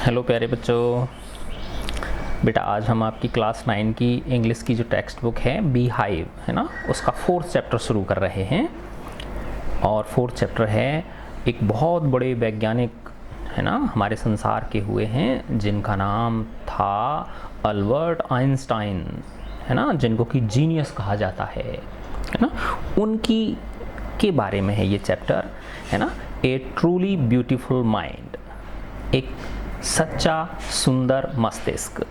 Hello प्यारे बच्चों। बेटा आज हम आपकी क्लास 9 की इंग्लिश की जो टेक्स्ट बुक है बी हाइव है ना, उसका 4th चैप्टर शुरू कर रहे हैं। और 4th चैप्टर है एक बहुत बड़े वैज्ञानिक है ना, हमारे संसार के हुए हैं, जिनका नाम था अल्बर्ट आइंस्टाइन है ना, जिनको कि जीनियस कहा जाता है ना। उनकी के बारे में है ये चैप्टर है ना। ए ट्रूली ब्यूटीफुल माइंड, एक सच्चा सुंदर मस्तिष्क,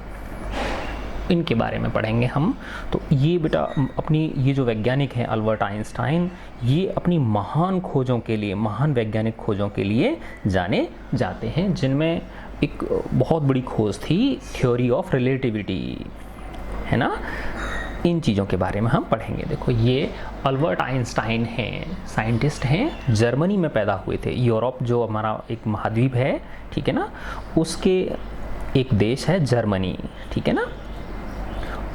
इनके बारे में पढ़ेंगे हम। तो ये बेटा अपनी ये जो वैज्ञानिक हैं अल्बर्ट आइंस्टाइन, ये अपनी महान खोजों के लिए, महान वैज्ञानिक खोजों के लिए जाने जाते हैं, जिनमें एक बहुत बड़ी खोज थी थ्योरी ऑफ रिलेटिविटी है ना। इन चीज़ों के बारे में हम पढ़ेंगे। देखो ये अल्बर्ट आइंस्टाइन हैं, साइंटिस्ट हैं, जर्मनी में पैदा हुए थे। यूरोप जो हमारा एक महाद्वीप है, ठीक है ना, उसके एक देश है जर्मनी, ठीक है ना।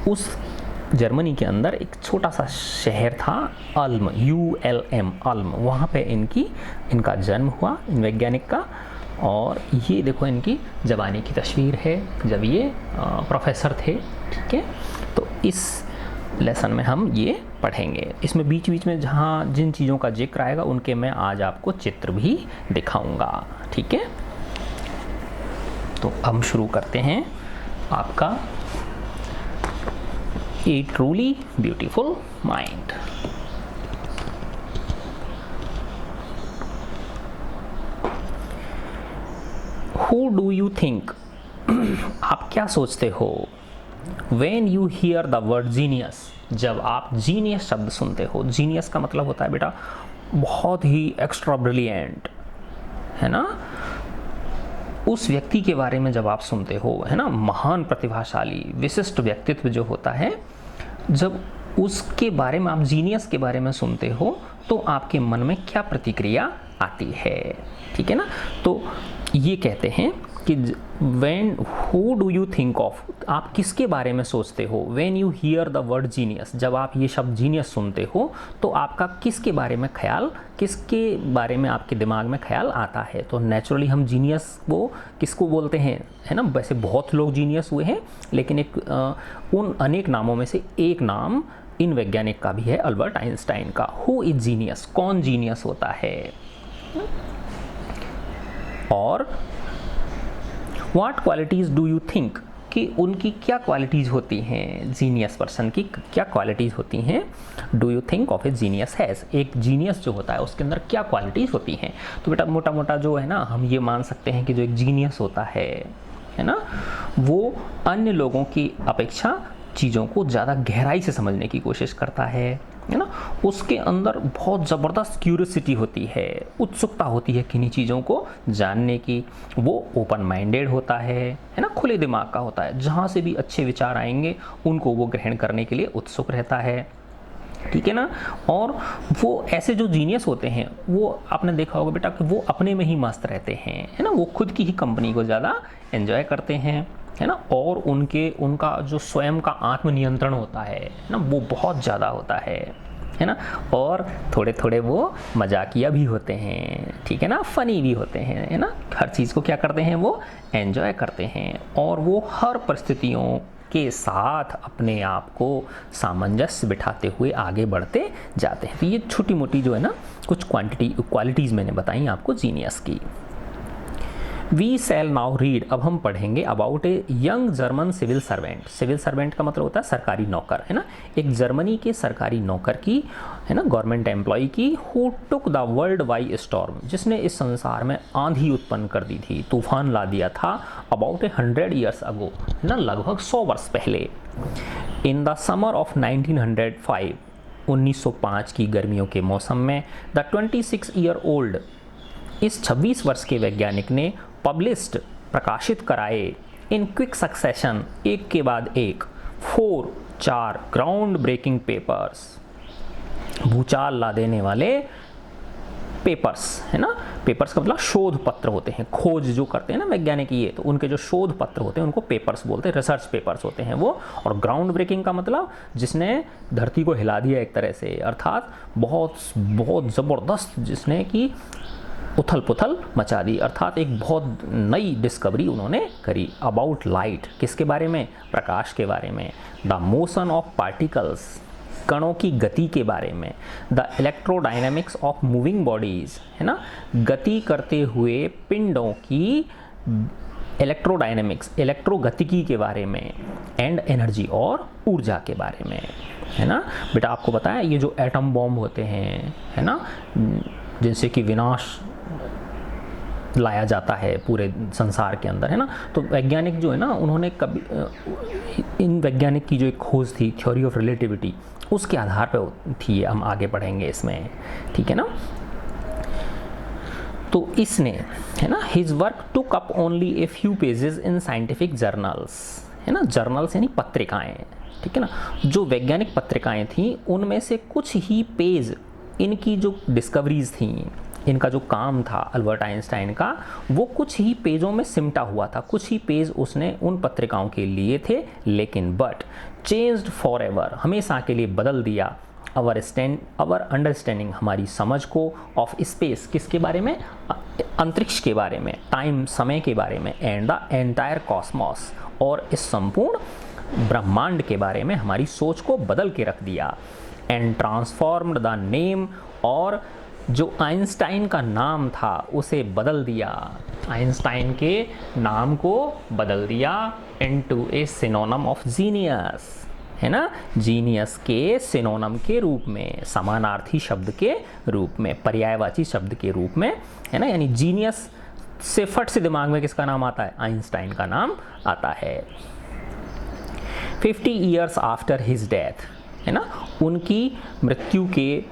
उस जर्मनी के अंदर एक छोटा सा शहर था अल्म, ULM, अल्म, वहाँ पे इनका जन्म हुआ, इन वैज्ञानिक का। और ये देखो इनकी जवानी की तस्वीर है जब ये प्रोफेसर थे, ठीक है। तो इस लेसन में हम ये पढ़ेंगे। इसमें बीच बीच में जहाँ जिन चीज़ों का जिक्र आएगा उनके मैं आज आपको चित्र भी दिखाऊंगा, ठीक है। तो हम शुरू करते हैं आपका a truly beautiful mind. Who do you think, आप क्या सोचते हो, When you hear the word genius, जब आप जीनियस शब्द सुनते हो। जीनियस का मतलब होता है बेटा बहुत ही एक्स्ट्रा ब्रिलियंट है ना। उस व्यक्ति के बारे में जब आप सुनते हो है ना, महान प्रतिभाशाली विशिष्ट व्यक्तित्व जो होता है, जब उसके बारे में आप जीनियस के बारे में सुनते हो तो आपके मन में क्या प्रतिक्रिया आती है, ठीक है ना। तो ये कहते हैं कि when who do you think of, आप किसके बारे में सोचते हो। when you hear the word genius, जब आप ये शब्द जीनियस सुनते हो तो आपका किसके बारे में ख्याल, किसके बारे में आपके दिमाग में ख्याल आता है। तो नेचुरली हम जीनियस वो किसको बोलते हैं है ना। वैसे बहुत लोग जीनियस हुए हैं, लेकिन एक उन अनेक नामों में से एक नाम इन वैज्ञानिक का भी है, अल्बर्ट आइंस्टाइन का। हु इज जीनियस, कौन जीनियस होता है। और What qualities do you think, कि उनकी क्या क्वालिटीज़ होती हैं, जीनियस पर्सन की क्या क्वालिटीज़ होती हैं। Do you think of A genius has, एक जीनियस जो होता है उसके अंदर क्या क्वालिटीज़ होती हैं। तो बेटा मोटा मोटा जो है ना, हम ये मान सकते हैं कि जो एक जीनियस होता है ना, वो अन्य लोगों की अपेक्षा चीज़ों को ज़्यादा गहराई से समझने की कोशिश करता है ना। उसके अंदर बहुत ज़बरदस्त क्यूरियोसिटी होती है, उत्सुकता होती है किन्हीं चीज़ों को जानने की। वो ओपन माइंडेड होता है ना, खुले दिमाग का होता है, जहाँ से भी अच्छे विचार आएंगे उनको वो ग्रहण करने के लिए उत्सुक रहता है, ठीक है ना। और वो ऐसे जो जीनियस होते हैं वो आपने देखा होगा बेटा कि वो अपने में ही मस्त रहते हैं है ना, वो खुद की ही कंपनी को ज़्यादा एंजॉय करते हैं है ना। और उनका जो स्वयं का आत्मनियंत्रण होता है ना, वो बहुत ज़्यादा होता है ना। और थोड़े थोड़े वो मजाकिया भी होते हैं, ठीक है ना, फ़नी भी होते हैं है ना। हर चीज़ को क्या करते हैं, वो एंजॉय करते हैं। और वो हर परिस्थितियों के साथ अपने आप को सामंजस्य बिठाते हुए आगे बढ़ते जाते हैं। तो ये छोटी मोटी जो है ना कुछ क्वालिटीज़ मैंने बताई आपको जीनियस की। वी शैल नाउ रीड, अब हम पढ़ेंगे about a young German civil servant. Civil servant का मतलब होता है सरकारी नौकर है ना। एक जर्मनी के सरकारी नौकर की है ना, गवर्नमेंट एम्प्लॉय की, who took the world by storm, जिसने इस संसार में आंधी उत्पन्न कर दी थी, तूफान ला दिया था। अबाउट 100 years अगो ना, लगभग 100 वर्ष पहले। इन द समर ऑफ 1905, 1905 की गर्मियों के मौसम में, द 26 year old, इस 26 वर्ष के वैज्ञानिक ने पब्लिश्ड, प्रकाशित कराए, इन क्विक सक्सेशन, एक के बाद एक, 4 ग्राउंड ब्रेकिंग पेपर्स, भूचाल ला देने वाले पेपर्स है ना। पेपर्स का मतलब शोध पत्र होते हैं, खोज जो करते हैं ना वैज्ञानिक, ये तो उनके जो शोध पत्र होते हैं उनको पेपर्स बोलते हैं, रिसर्च पेपर्स होते हैं वो। और ग्राउंड ब्रेकिंग का मतलब जिसने धरती को हिला दिया एक तरह से, अर्थात बहुत बहुत ज़बरदस्त, जिसने कि उथल पुथल मचा दी, अर्थात एक बहुत नई डिस्कवरी उन्होंने करी। अबाउट लाइट, किसके बारे में? प्रकाश के बारे में। द मोशन ऑफ पार्टिकल्स, कणों की गति के बारे में। The electrodynamics of moving bodies, है ना, गति करते हुए पिंडों की इलेक्ट्रोडायनेमिक्स, इलेक्ट्रोगतिकी के बारे में। एंड एनर्जी, और ऊर्जा के बारे में, है ना। बेटा आपको पता है ये जो एटम बॉम्ब होते हैं, है ना, जिनसे कि विनाश लाया जाता है पूरे संसार के अंदर, है ना, तो वैज्ञानिक जो है ना, उन्होंने कभी इन वैज्ञानिक की जो एक खोज थी, थ्योरी ऑफ रिलेटिविटी, उसके आधार पर थी। हम आगे बढ़ेंगे इसमें, ठीक है ना। तो इसने, है ना, his work took up only a few pages in scientific journals, है ना, जर्नल्स यानी पत्रिकाएं, ठीक है ना। जो वैज्ञानिक पत्रिकाएं थीं उनमें से कुछ ही पेज इनकी जो डिस्कवरीज थी, इनका जो काम था अल्बर्ट आइंस्टाइन का, वो कुछ ही पेजों में सिमटा हुआ था, कुछ ही पेज उसने उन पत्रिकाओं के लिए थे। लेकिन बट चेंज्ड फॉर एवर, हमेशा के लिए बदल दिया अवर अंडरस्टैंडिंग, हमारी समझ को, ऑफ स्पेस, किसके बारे में? अंतरिक्ष के बारे में, टाइम, समय के बारे में, एंड द एंटायर कॉस्मॉस, और इस संपूर्ण ब्रह्मांड के बारे में हमारी सोच को बदल के रख दिया। एंड ट्रांसफॉर्म्ड द नेम, और जो आइंस्टाइन का नाम था उसे बदल दिया, आइंस्टाइन के नाम को बदल दिया into A synonym of genius, है ना, जीनियस के सिनोनिम के रूप में, समानार्थी शब्द के रूप में, पर्यायवाची शब्द के रूप में, है ना। यानी जीनियस से फट से दिमाग में किसका नाम आता है? आइंस्टाइन का नाम आता है। 50 ईयर्स आफ्टर हिज डेथ, है ना, उनकी मृत्यु के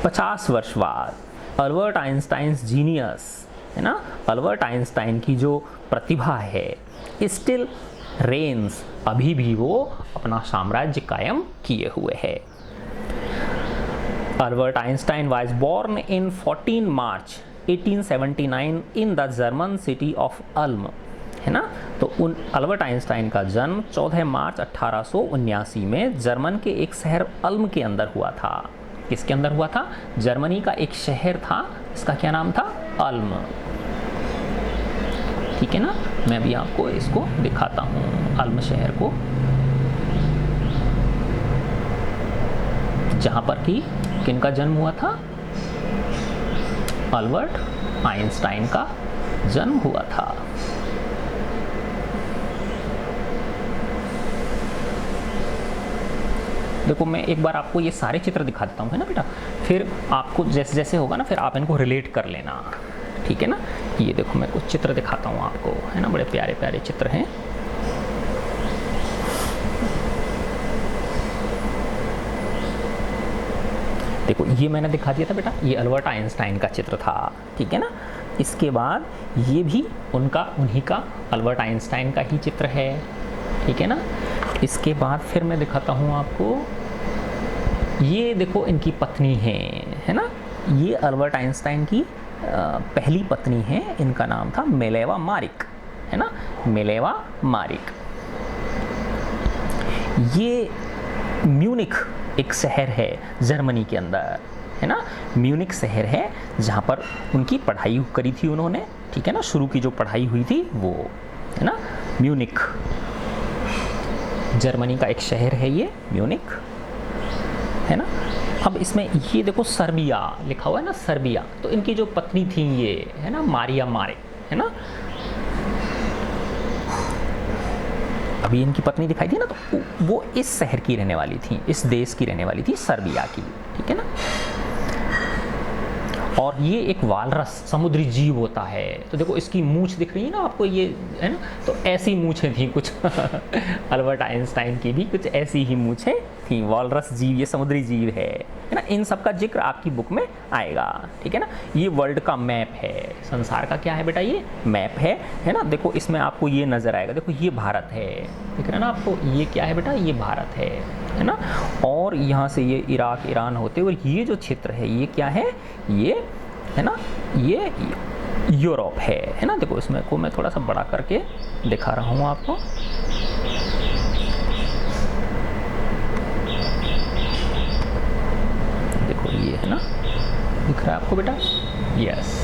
50 वर्ष बाद अल्बर्ट आइंस्टाइन्स जीनियस, है ना, अल्बर्ट आइंस्टाइन की जो प्रतिभा है, स्टिल रेन्स, अभी भी वो अपना साम्राज्य कायम किए हुए है। Albert Einstein was born in 14 March 1879 in the German city of Ulm, है ना। तो उन अल्बर्ट आइंस्टाइन का जन्म 14 मार्च 1879 में जर्मन के एक शहर अल्म के अंदर हुआ था। किसके अंदर हुआ था? जर्मनी का एक शहर था, इसका क्या नाम था? अल्म, ठीक है ना। मैं भी आपको इसको दिखाता हूँ, अल्म शहर को, जहां पर कि किनका जन्म हुआ था? अल्बर्ट आइंस्टाइन का जन्म हुआ था। देखो मैं एक बार आपको ये सारे चित्र दिखा देता हूँ, है ना बेटा, फिर आपको जैसे जैसे होगा ना, फिर आप इनको रिलेट कर लेना, ठीक है ना। ये देखो मैं कुछ चित्र दिखाता हूँ आपको, है ना, बड़े प्यारे प्यारे चित्र हैं। देखो ये मैंने दिखा दिया था बेटा, ये अल्बर्ट आइंस्टाइन का चित्र था, ठीक है ना। इसके बाद ये भी उन्हीं का अल्बर्ट आइंस्टाइन का ही चित्र है, ठीक है ना। इसके बाद फिर मैं दिखाता हूँ आपको, ये देखो इनकी पत्नी है ना, ये अल्बर्ट आइंस्टाइन की पहली पत्नी है, इनका नाम था मिलेवा मारिक, है ना, मिलेवा मारिक। ये म्यूनिख एक शहर है जर्मनी के अंदर, है ना, म्यूनिख शहर है जहाँ पर उनकी पढ़ाई करी थी उन्होंने, ठीक है ना, शुरू की जो पढ़ाई हुई थी वो, है ना, म्यूनिख जर्मनी का एक शहर है ये म्यूनिख, है ना। अब इसमें ये देखो सर्बिया लिखा हुआ है ना, सर्बिया, तो इनकी जो पत्नी थी ये, है ना, मारिया मारिक, है ना। अभी इनकी पत्नी दिखाई थी ना, तो वो इस शहर की रहने वाली थी, इस देश की रहने वाली थी, सर्बिया की, ठीक है ना। और ये एक वालरस समुद्री जीव होता है, तो देखो इसकी मूंछ दिख रही है ना आपको, ये है ना, तो ऐसी मूंछें थी कुछ अल्बर्ट आइंस्टाइन की भी कुछ ऐसी ही मूंछें थी। वालरस जीव, ये समुद्री जीव है ना, इन सब का जिक्र आपकी बुक में आएगा, ठीक है ना। ये वर्ल्ड का मैप है, संसार का क्या है बेटा? ये मैप है ना। देखो इसमें आपको ये नजर आएगा, देखो ये भारत है, दिख रहा है ना आपको, ये क्या है बेटा? ये भारत है ना। और यहाँ से ये इराक, ईरान होते हुए ये जो क्षेत्र है ये क्या है? ये है ना, ये यूरोप है ना। देखो इसमें को मैं थोड़ा सा बड़ा करके दिखा रहा हूँ आपको, देखो ये है ना, दिख रहा है आपको बेटा? यस,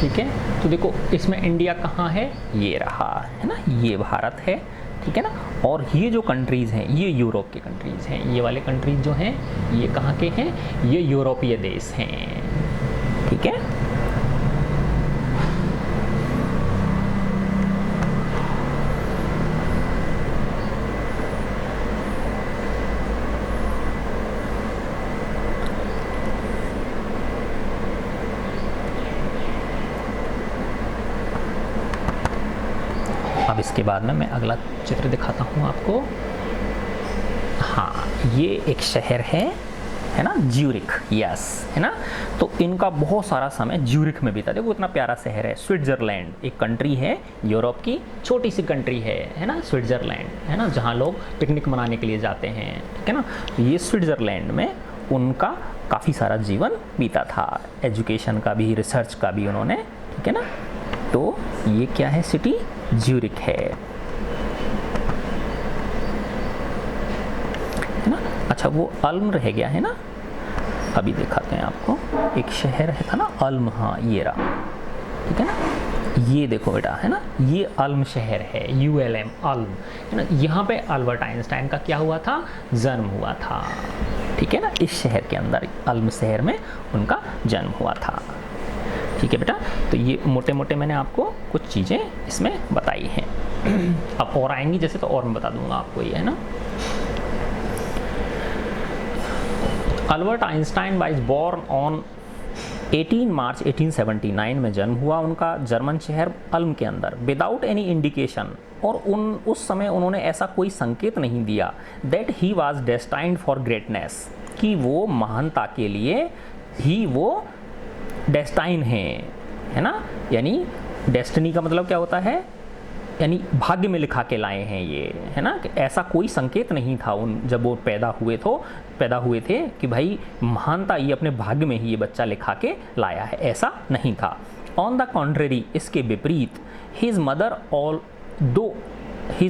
ठीक है, तो देखो इसमें इंडिया कहाँ है, ये रहा है ना, ये भारत है, ठीक है ना। और ये जो कंट्रीज़ हैं ये यूरोप के कंट्रीज़ हैं, ये वाले कंट्रीज़ जो हैं ये कहाँ के हैं, ये यूरोपीय देश हैं, ठीक है। अब इसके बाद में मैं अगला चित्र दिखाता हूँ आपको। हाँ, ये एक शहर है ना, ज्यूरिख, यस, है ना। तो इनका बहुत सारा समय ज्यूरिख में बीता। देखो इतना प्यारा शहर है। स्विट्ज़रलैंड एक कंट्री है, यूरोप की छोटी सी कंट्री है ना, स्विट्ज़रलैंड, है ना, जहाँ लोग पिकनिक मनाने के लिए जाते हैं, ठीक है ना। तो ये स्विट्ज़रलैंड में उनका काफ़ी सारा जीवन बीता था, एजुकेशन का भी, रिसर्च का भी उन्होंने, ठीक है ना। तो ये क्या है, सिटी ज्यूरिख है ना। अच्छा, वो अल्म रह गया है ना, अभी दिखाते हैं आपको। एक शहर है था ना अल्म, हाँ ये रहा, ठीक है ना। ये देखो बेटा, है ना, ये अल्म शहर है, ULM, अल्म, है ना। यहाँ पे अल्बर्ट आइंस्टाइन का क्या हुआ था, जन्म हुआ था, ठीक है ना। इस शहर के अंदर, अल्म शहर में उनका जन्म हुआ था, ठीक है बेटा। तो ये मोटे मोटे मैंने आपको कुछ चीज़ें इसमें बताई हैं। अब और आएंगी जैसे, तो और मैं बता दूंगा आपको, ये है ना। Albert Einstein was born on 18 March 1879 में जन्म हुआ उनका, जर्मन शहर अल्म के अंदर, विदाउट एनी इंडिकेशन। और उस समय उन्होंने ऐसा कोई संकेत नहीं दिया that he was destined for greatness, कि वो महानता के लिए ही वो डेस्टाइन है ना। यानी डेस्टिनी का मतलब क्या होता है, यानी भाग्य में लिखा के लाए हैं ये, है ना। ऐसा कोई संकेत नहीं था जब वो पैदा हुए थे कि भाई महानता ये अपने भाग्य में ही ये बच्चा लिखा के लाया है, ऐसा नहीं था। ऑन द कॉन्ट्रेरी, इसके विपरीत, हिज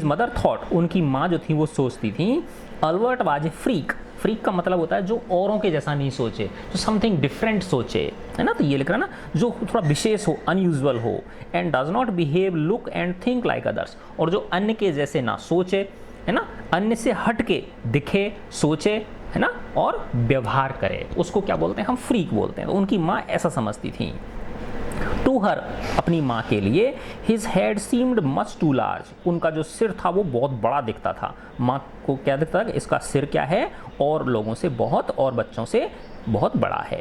मदर थॉट, उनकी माँ जो थी वो सोचती थी, अल्बर्ट वाज ए फ्रीक का मतलब होता है जो औरों के जैसा नहीं सोचे, जो समथिंग डिफरेंट सोचे, है ना। तो ये लिख रहा है ना, जो थोड़ा विशेष हो, अनयूजुअल हो, and does not behave, look and think like others, और जो अन्य के जैसे ना सोचे, है ना, अन्य से हट के दिखे, सोचे, है ना, और व्यवहार करे, उसको क्या बोलते हैं हम, फ्रीक बोलते हैं। तो उनकी माँ ऐसा समझती थी। टू हर, अपनी माँ के लिए, his head seemed much too large, उनका जो सिर था वो बहुत बड़ा दिखता था। माँ को क्या दिखता था कि इसका सिर क्या है, और लोगों से बहुत, और बच्चों से बहुत बड़ा है।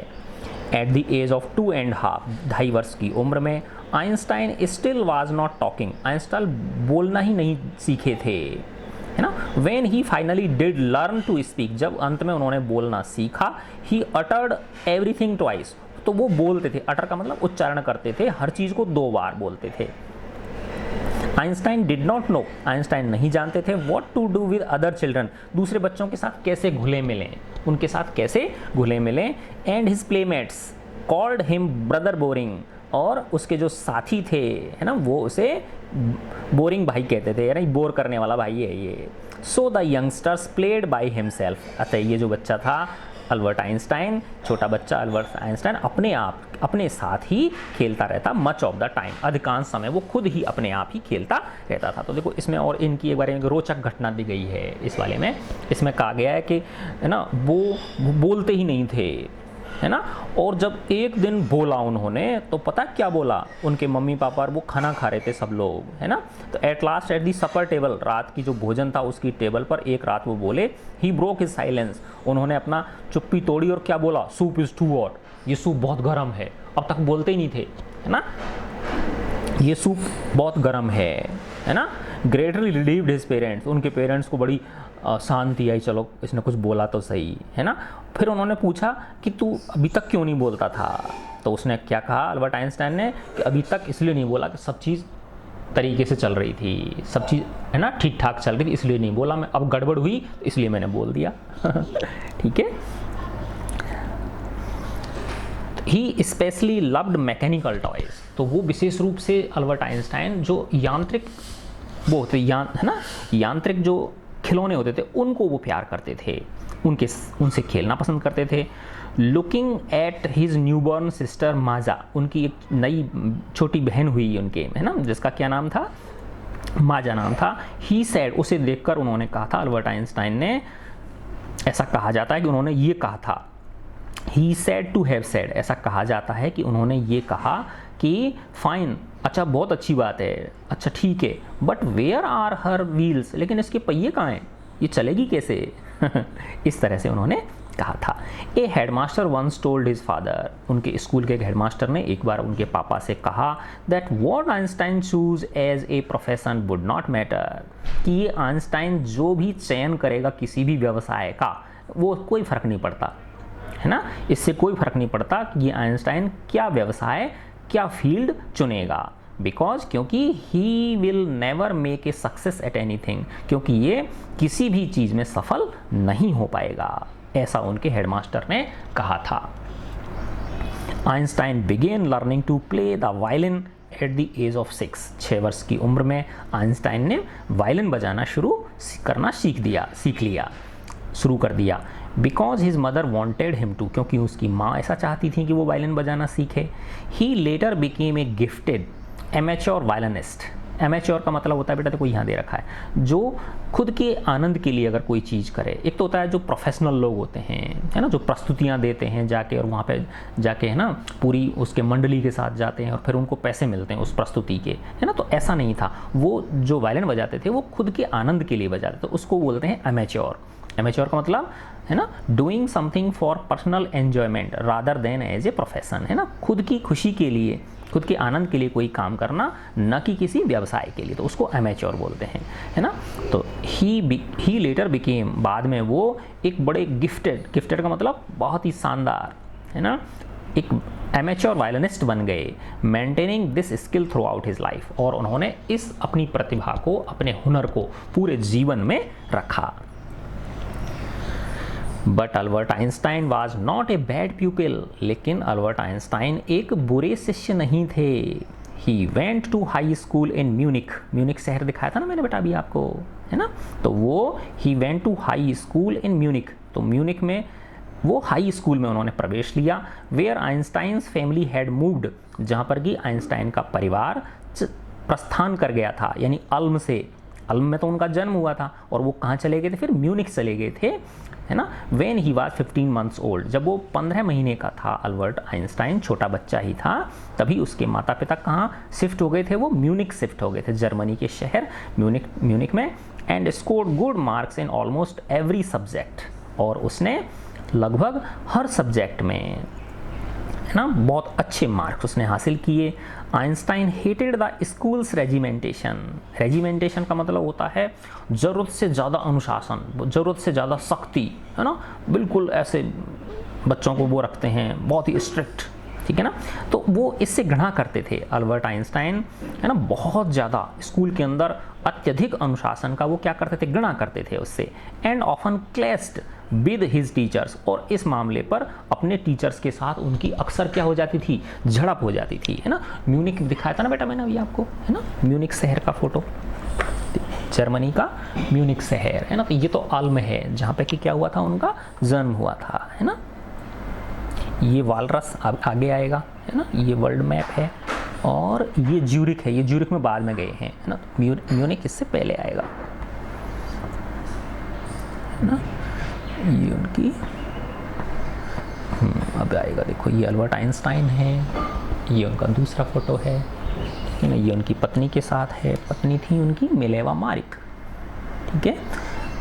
एट द एज ऑफ 2.5, 2.5 वर्ष की उम्र में, Einstein still was not talking, Einstein बोलना ही नहीं सीखे थे, है ना। When he finally did learn to speak, जब अंत में उन्होंने बोलना सीखा, ही अटर्ड एवरीथिंग ट्वाइस, तो वो बोलते थे, अटर का मतलब उच्चारण करते थे, हर चीज़ को 2 बार बोलते थे। Einstein did not know, Einstein नहीं जानते थे what to do with other children, दूसरे बच्चों के साथ कैसे घुले मिलें, उनके साथ कैसे घुले मिलें। And his playmates called him brother boring, और उसके जो साथी थे, है ना, वो उसे बोरिंग भाई कहते थे, यानी बोर करने वाला भाई है ये। So the youngsters played by himself, अतः ये जो बच्चा था अल्बर्ट आइंस्टाइन, छोटा बच्चा अल्बर्ट आइंस्टाइन अपने साथ ही खेलता रहता, मच ऑफ द टाइम, अधिकांश समय वो खुद ही अपने आप ही खेलता रहता था। तो देखो इसमें और इनकी एक बारे में रोचक घटना दी गई है इस वाले में। इसमें कहा गया है कि, है ना, वो बोलते ही नहीं थे, है ना। और जब एक दिन बोला उन्होंने, तो पता क्या बोला, उनके मम्मी पापा और वो खाना खा रहे थे सब लोग, है ना। तो at last at the supper table, रात की जो भोजन था उसकी टेबल पर एक रात वो बोले, ही ब्रोक हिज साइलेंस, उन्होंने अपना चुप्पी तोड़ी और क्या बोला, सूप इज़ टू हॉट, ये सूप बहुत गर्म है। अब तक बोलते ही नहीं थे, है ना, ये सूप बहुत गर्म है ना। ग्रेटली रिलीव्ड हिज पेरेंट्स, उनके पेरेंट्स को बड़ी शांति आई, चलो इसने कुछ बोला तो सही, है ना। फिर उन्होंने पूछा कि तू अभी तक क्यों नहीं बोलता था, तो उसने क्या कहा अल्बर्ट आइंस्टाइन ने, कि अभी तक इसलिए नहीं बोला कि सब चीज़ तरीके से चल रही थी, सब चीज़, है ना, ठीक ठाक चल रही थी, इसलिए नहीं बोला मैं, अब गड़बड़ हुई तो इसलिए मैंने बोल दिया। ठीक है। ही स्पेशली लव्ड मैकेनिकल टॉयज, तो वो विशेष रूप से अल्बर्ट आइंस्टाइन जो यांत्रिक वो होते, है ना, यांत्रिक जो खिलौने होते थे उनको वो प्यार करते थे, उनसे खेलना पसंद करते थे। Looking at his newborn sister Maja, उनकी एक नई छोटी बहन हुई उनके, है ना, जिसका क्या नाम था, माजा नाम था। ही सैड, उसे देखकर उन्होंने कहा था, अल्बर्ट आइंस्टाइन ने, ऐसा कहा जाता है कि उन्होंने ये कहा था, ही सैड टू हैव सैड, ऐसा कहा जाता है कि उन्होंने ये कहा कि फाइन, अच्छा बहुत अच्छी बात है, अच्छा ठीक है, but where are her wheels, लेकिन इसके पहिए कहाँ हैं, ये चलेगी कैसे इस तरह से उन्होंने कहा था। A headmaster once told his father, उनके स्कूल के एक हेडमास्टर ने एक बार उनके पापा से कहा that what Einstein choose as a profession would not matter, कि ये आइंस्टाइन जो भी चयन करेगा किसी भी व्यवसाय का, वो कोई फर्क नहीं पड़ता, है ना, इससे कोई फर्क नहीं पड़ता कि ये आइंस्टाइन क्या व्यवसाय, क्या फील्ड चुनेगा, बिकॉज, क्योंकि he will never make a success at anything, क्योंकि ये किसी भी चीज़ में सफल नहीं हो पाएगा, ऐसा उनके हेडमास्टर ने कहा था। Einstein began learning to play the violin at the age of 6 वर्ष की उम्र में आइंस्टाइन ने वायलिन बजाना शुरू कर दिया। Because his mother wanted him to, क्योंकि उसकी माँ ऐसा चाहती थी कि वो वायलिन बजाना सीखे। He later became a gifted amateur violinist, amateur का मतलब होता है बेटा, देखो यहाँ दे रखा है, जो खुद के आनंद के लिए अगर कोई चीज़ करे, एक तो होता है जो प्रोफेशनल लोग होते हैं, है ना, जो प्रस्तुतियाँ देते हैं जाके, और वहाँ पे जाके, है ना, पूरी उसके मंडली के साथ जाते हैं और फिर उनको पैसे मिलते हैं उस प्रस्तुति के, है ना, तो ऐसा नहीं था, वो जो वायलिन बजाते थे वो खुद के आनंद के लिए बजाते थे, उसको बोलते हैं एमेच्योर। एमेच्योर का मतलब है ना, doing something for personal enjoyment rather than as a profession, है ना, खुद की खुशी के लिए, खुद के आनंद के लिए कोई काम करना, न कि किसी व्यवसाय के लिए, तो उसको एमेच्योर बोलते हैं, है ना। तो ही लेटर बिकेम, बाद में वो एक बड़े गिफ्टेड का मतलब बहुत ही शानदार, है ना, एक एमेच्योर वायलिनिस्ट बन गए, maintaining this skill through out his life, और उन्होंने इस अपनी प्रतिभा को, अपने हुनर को पूरे जीवन में रखा। But Albert Einstein was not a bad pupil, लेकिन अल्बर्ट आइंस्टाइन एक बुरे शिष्य नहीं थे। He went to high school in Munich शहर दिखाया था ना मैंने बेटा अभी आपको, है ना, तो वो he went to high school in Munich, तो म्यूनिक में वो हाई स्कूल में उन्होंने प्रवेश लिया। Where Einstein's family had moved, जहाँ पर कि आइंस्टाइन का परिवार प्रस्थान कर गया था, यानी अल्म में तो उनका जन्म हुआ था, और वो कहाँ चले गए थे, फिर म्यूनिक चले गए थे, है ना। When he was 15 months old, जब वो 15 महीने का था, अल्बर्ट आइंस्टाइन छोटा बच्चा ही था, तभी उसके माता पिता कहाँ शिफ्ट हो गए थे, वो म्यूनिक शिफ्ट हो गए थे, जर्मनी के शहर म्यूनिक में। And scored good marks in almost every subject, और उसने लगभग हर सब्जेक्ट में, है ना, बहुत अच्छे मार्क्स उसने हासिल किए। Einstein hated the schools regimentation का मतलब होता है ज़रूरत से ज़्यादा अनुशासन, ज़रूरत से ज़्यादा सख्ती, है ना, बिल्कुल ऐसे बच्चों को वो रखते हैं बहुत ही स्ट्रिक्ट, ठीक है ना, तो वो इससे घृणा करते थे अल्बर्ट आइंस्टाइन, है ना, बहुत ज़्यादा स्कूल के अंदर अत्यधिक अनुशासन का वो क्या करते थे, घृणा करते थे उससे। And often clashed with his teachers, और इस मामले पर अपने टीचर्स के साथ उनकी अक्सर क्या हो जाती थी, झड़प हो जाती थी, है ना। म्यूनिक दिखाया था ना बेटा मैंने अभी आपको, है ना, म्यूनिक शहर का फोटो, जर्मनी का म्यूनिक शहर, है ना, तो ये तो अल्म है जहाँ पे कि क्या हुआ था, उनका जन्म हुआ था, है ना। ये वालरस आगे आएगा, है ना, ये वर्ल्ड मैप है, और ये ज्यूरिक है, ये ज्यूरिक में बाद में गए हैं, है ना, म्यूनिक इससे पहले आएगा, है ना, ये उनकी अब आएगा, देखो ये अल्बर्ट आइंस्टाइन है, ये उनका दूसरा फोटो है ना, ये उनकी पत्नी के साथ है, पत्नी थी उनकी मिलेवा मारिक, ठीक है,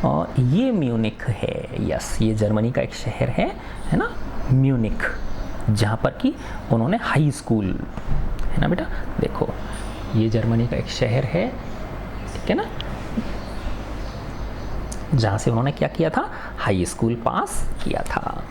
और ये म्यूनिक है, यस, ये जर्मनी का एक शहर है ना, म्यूनिक, जहाँ पर कि उन्होंने हाई स्कूल, है ना बेटा, देखो ये जर्मनी का एक शहर है, ठीक है ना, जहाँ से उन्होंने क्या किया था, हाई स्कूल पास किया था।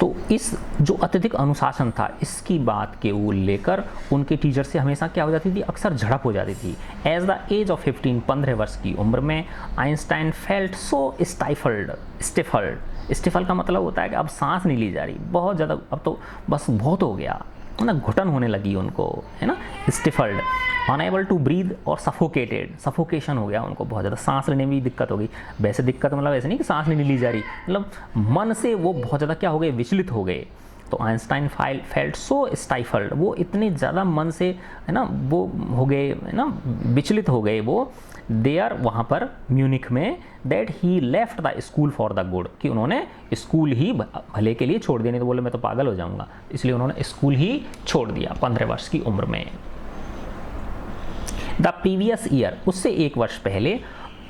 तो इस जो अत्यधिक अनुशासन था इसकी बात के वो लेकर उनके टीचर से हमेशा क्या हो जाती थी, अक्सर झड़प हो जाती थी। एज द एज ऑफ 15, 15 वर्ष की उम्र में आइंस्टाइन फेल्ट सो स्टिफल्ड का मतलब होता है कि अब सांस नहीं ली जा रही, बहुत ज़्यादा, अब तो बस बहुत हो गया है ना, घुटन होने लगी उनको, है ना, स्टिफल्ड, अनएबल टू ब्रीथ और सफोकेटेड, सफोकेशन हो गया उनको, बहुत ज़्यादा सांस लेने में भी दिक्कत हो गई। वैसे दिक्कत मतलब ऐसे नहीं कि सांस नहीं ली जा रही, मतलब मन से वो बहुत ज़्यादा क्या हो गए, विचलित हो गए। तो आइंस्टाइन फेल्ट सो स्टाइफल्ड, वो इतने ज़्यादा मन से, है ना, वो हो गए, है ना, विचलित हो गए वो, देयर वहाँ पर म्यूनिक में, that he left the school for the good, कि उन्होंने स्कूल ही भले के लिए छोड़ दिया, नहीं तो बोले मैं तो पागल हो जाऊँगा, इसलिए उन्होंने स्कूल ही छोड़ दिया 15 वर्ष की उम्र में। द प्रीवियस ईयर, उससे एक वर्ष पहले,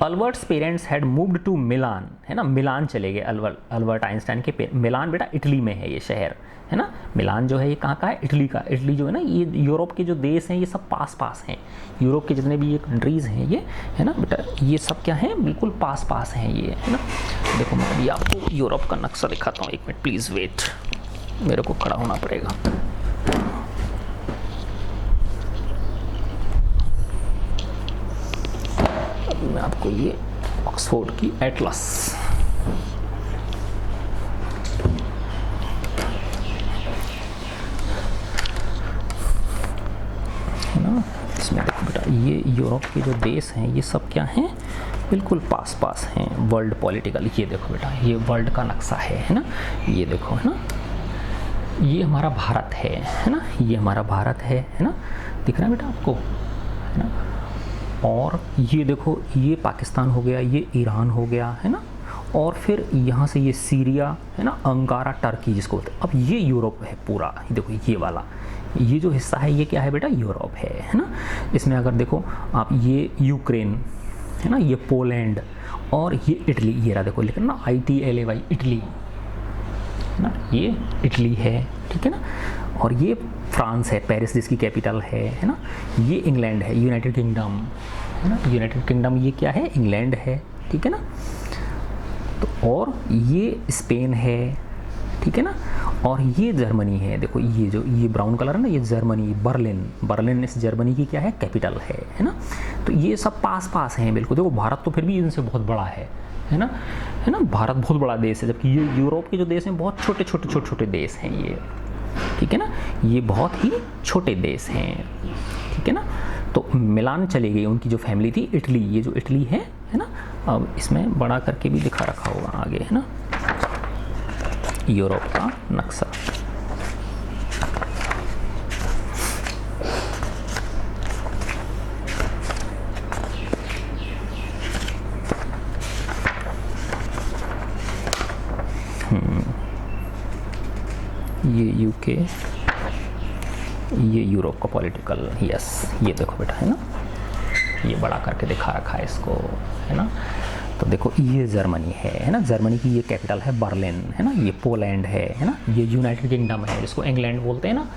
Albert's parents had moved to Milan, है ना, मिलान चले गए अल्बर्ट आइंस्टाइन के। मिलान बेटा इटली में है ये शहर, है ना, मिलान जो है ये कहाँ का है, इटली का। इटली जो है ना, ये यूरोप के जो देश हैं ये सब पास पास हैं, यूरोप के जितने भी ये कंट्रीज़ हैं ये, है ना बेटा, ये सब क्या हैं, बिल्कुल पास पास हैं ये, है ना। देखो मैं अभी आपको यूरोप का नक्शा दिखाता हूँ, एक मिनट प्लीज़ वेट, मेरे को खड़ा होना पड़ेगा। अभी मैं आपको ये ऑक्सफोर्ड की एटलस, है ना, इसमें देखो बेटा, ये यूरोप के जो देश हैं ये सब क्या हैं, बिल्कुल पास पास हैं वर्ल्ड पॉलिटिकल। ये देखो बेटा, ये वर्ल्ड का नक्शा है ना, ये देखो, है ना, ये हमारा भारत है ना, ये हमारा भारत है ना, दिख रहा है बेटा आपको, है ना। और ये देखो, ये पाकिस्तान हो गया, ये ईरान हो गया, है ना, और फिर यहाँ से ये सीरिया, है ना, अंकारा, टर्की जिसको बोलते हैं। अब ये यूरोप है पूरा, देखो ये वाला, ये जो हिस्सा है ये क्या है बेटा, यूरोप है ना। इसमें अगर देखो आप, ये यूक्रेन, है ना, ये पोलैंड, और ये इटली, ये रहा देखो लिखना ना, ITLAY, इटली, है ना, ये इटली है, ठीक है ना। और ये फ्रांस है, पेरिस जिसकी कैपिटल है ना। ये इंग्लैंड है, यूनाइटेड किंगडम, है ना, यूनाइटेड किंगडम ये क्या है, इंग्लैंड है, ठीक है ना। तो और ये स्पेन है, ठीक है ना, और ये जर्मनी है। देखो ये जो ये ब्राउन कलर है ना, ये जर्मनी, बर्लिन इस जर्मनी की क्या है, कैपिटल है ना। तो ये सब पास पास हैं बिल्कुल। देखो भारत तो फिर भी इनसे बहुत बड़ा है ना, भारत बहुत बड़ा देश है, जबकि ये यूरोप के जो देश हैं बहुत छोटे देश हैं ये, ठीक है ना, ये बहुत ही छोटे देश हैं, ठीक है ना। तो मिलान चली गई उनकी जो फैमिली थी, इटली, ये जो इटली है ना। अब इसमें बड़ा करके भी लिखा रखा होगा आगे, है ना, यूरोप का नक्शा। ये यूके, ये यूरोप का पॉलिटिकल, यस, ये देखो बेटा, है ना, ये बड़ा करके दिखा रखा है इसको, है ना। तो देखो ये जर्मनी है ना, जर्मनी की ये कैपिटल है बर्लिन, है ना। ये पोलैंड है ना। ये यूनाइटेड किंगडम है जिसको इंग्लैंड बोलते हैं ना,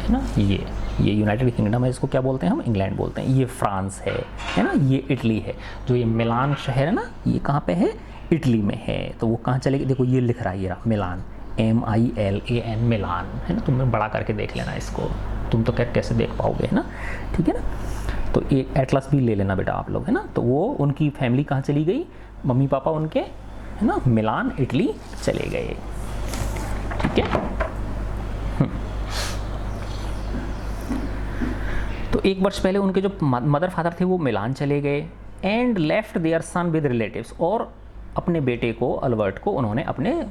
है ना। ये यूनाइटेड किंगडम है, इसको क्या बोलते हैं हम, इंग्लैंड बोलते हैं। ये फ्रांस है ना। ये इटली है। जो ये मिलान शहर है ना, ये कहाँ पे है, इटली में है। तो वो कहाँ चलेगी, देखो ये लिख रहा है, ये रहा मिलान, MILAN, मिलान, है ना। तुम बड़ा करके देख लेना इसको, तुम तो कैसे देख पाओगे, है ना, ठीक है ना। तो एक एटलस भी ले लेना बेटा आप लोग, है ना। तो वो उनकी फैमिली कहाँ चली गई, मम्मी पापा उनके, है ना, मिलान इटली चले गए, ठीक है। तो एक वर्ष पहले उनके जो मदर फादर थे वो मिलान चले गए, and left their son with relatives, और अपने बेटे को, अल्बर्ट को, उन्होंने अपने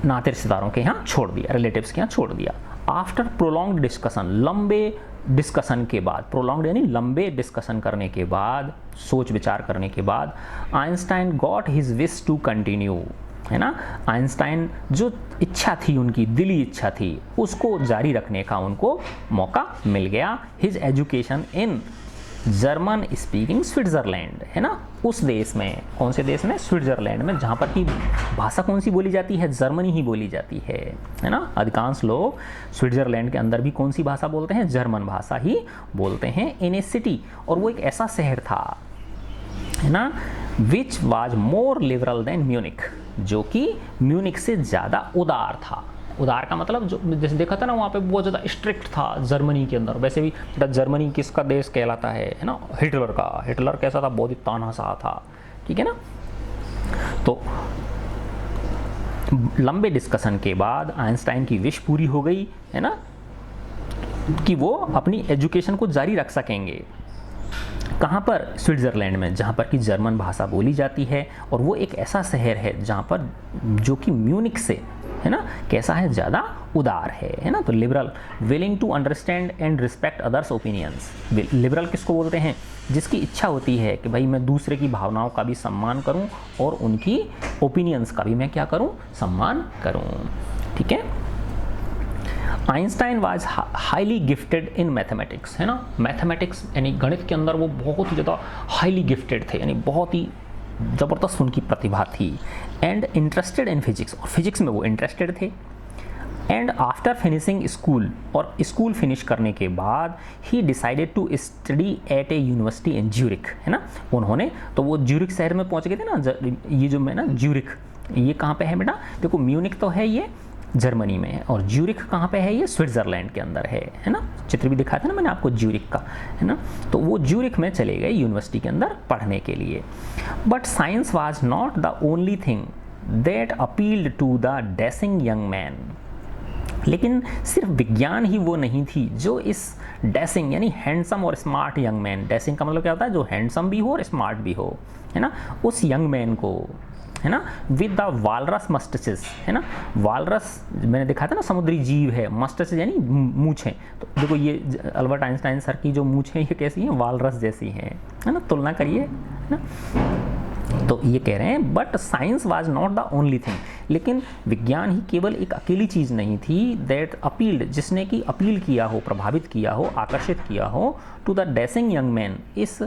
नाते रिश्तेदारों के यहाँ छोड़ दिया, रिलेटिव्स के यहाँ छोड़ दिया। आफ्टर प्रोलॉन्ग्ड डिस्कशन, लंबे डिस्कशन के बाद, प्रोलॉन्ग्ड यानी लंबे डिस्कशन करने के बाद, सोच विचार करने के बाद, Einstein got his wish to continue, है ना। आइंस्टाइन जो इच्छा थी, उनकी दिली इच्छा थी, उसको जारी रखने का उनको मौका मिल गया। His education in German speaking Switzerland, है ना, उस देश में, कौन से देश में, स्विट्ज़रलैंड में, जहाँ पर की भाषा कौन सी बोली जाती है, जर्मनी ही बोली जाती है ना। अधिकांश लोग स्विट्ज़रलैंड के अंदर भी कौन सी भाषा बोलते हैं, जर्मन भाषा ही बोलते हैं। इन ए सिटी, और वो एक ऐसा शहर था, है ना, which was more liberal than Munich, जो कि म्यूनिक से ज़्यादा उदार था, उदार का मतलब जो जैसे देखा था ना वहाँ पे बहुत ज़्यादा स्ट्रिक्ट था जर्मनी के अंदर। वैसे भी जर्मनी किसका देश कहलाता है ना, हिटलर का। हिटलर कैसा था, बहुत ही तानाशाह था, ठीक है ना। तो लंबे डिस्कशन के बाद आइंस्टाइन की विश पूरी हो गई है ना, कि वो अपनी एजुकेशन को जारी रख सकेंगे। कहाँ पर, स्विट्ज़रलैंड में, जहाँ पर कि जर्मन भाषा बोली जाती है। और वो एक ऐसा शहर है जहाँ पर जो कि म्यूनिक से है ना कैसा है, ज़्यादा उदार है ना। तो liberal, willing to understand and respect others opinions. Liberal किसको बोलते हैं, जिसकी इच्छा होती है कि भाई मैं दूसरे की भावनाओं का भी सम्मान करूं और उनकी ओपिनियंस का भी मैं क्या करूं, सम्मान करूं, ठीक है। Einstein was highly gifted in mathematics, है ना। मैथमेटिक्स यानी गणित के अंदर वो बहुत ही ज़्यादा हाईली गिफ्टेड थे, यानी बहुत ही ज़बरदस्त उनकी प्रतिभा थी। एंड इंटरेस्टेड इन फिजिक्स, और फिजिक्स में वो इंटरेस्टेड थे। एंड आफ्टर फिनिशिंग स्कूल, और स्कूल फिनिश करने के बाद he decided to study at a university in Zurich, है ना। उन्होंने तो वो ज्यूरिख शहर में पहुंच गए थे ना। ये जो मैं ना ज्यूरिख, ये कहाँ पे है बेटा, देखो म्यूनिक तो है ये जर्मनी में है, और ज्यूरिख कहाँ पे है, ये स्विट्ज़रलैंड के अंदर है ना। चित्र भी दिखाया था ना मैंने आपको ज्यूरिख का, है ना। तो वो ज्यूरिख में चले गए यूनिवर्सिटी के अंदर पढ़ने के लिए। But science was not the only thing that appealed to the dashing young man. लेकिन सिर्फ विज्ञान ही वो नहीं थी जो इस डैशिंग यानी हैंडसम और स्मार्ट यंग मैन, डैशिंग का मतलब क्या होता है, जो हैंडसम भी हो और स्मार्ट भी हो, है ना, उस यंग मैन को, है ना, विद द वालरस मस्टसेस, है ना। वालरस मैंने दिखाया था ना, समुद्री जीव है, मस्टसेस यानी मूछें। तो देखो ये अल्बर्ट आइंस्टाइन सर की जो मूछें ये कैसी हैं, वालरस जैसी हैं, है ना, तुलना करिए, है ना। तो ये कह रहे हैं but science was not the only thing, लेकिन विज्ञान ही केवल एक अकेली चीज़ नहीं थी, दैट अपील्ड, जिसने कि अपील किया हो, प्रभावित किया हो, आकर्षित किया हो, to the dashing young man, इस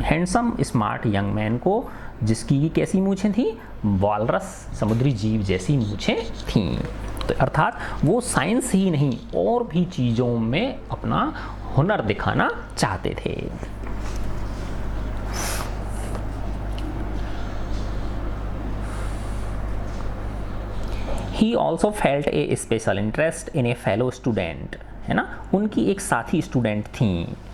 हैंडसम स्मार्ट यंग मैन को, जिसकी कैसी मूछें थी, वालरस समुद्री जीव जैसी मूछें थीं। तो अर्थात वो साइंस ही नहीं और भी चीज़ों में अपना हुनर दिखाना चाहते थे। He also felt a special interest in a fellow student, है ना। उनकी एक साथी स्टूडेंट थी,